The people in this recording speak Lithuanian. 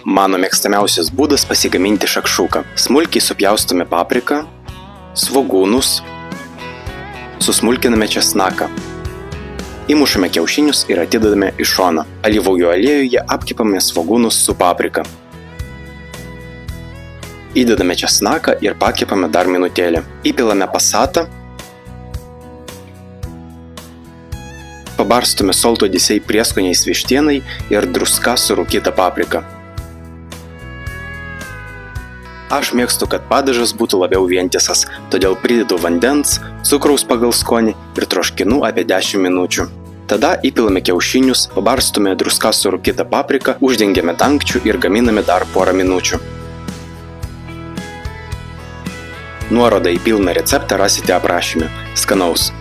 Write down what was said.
Mano mėgstamiausias būdas pasigaminti šakšuką. Smulkiai supjaustome papriką, svogūnus, susmulkiname česnaką. Įmušame kiaušinius ir atidedame į šoną. Alyvuogių aliejuje apkepame svogūnus su paprika. Įdedame česnaką ir pakepame dar minutėlę. Įpilame pasatą. Pabarstome solto dėsiai prieskoniais vištienai ir druska su rūkyta paprika. Aš mėgstu, kad padažas būtų labiau vientisas, todėl pridedu vandens, cukraus pagal skonį ir troškinu apie 10 minučių. Tada įpilame kiaušinius, pabarstome druska su rūkyta paprika, uždengiame dangčiu ir gaminame dar porą minučių. Nuorodą į pilną receptą rasite aprašyme. Skanaus!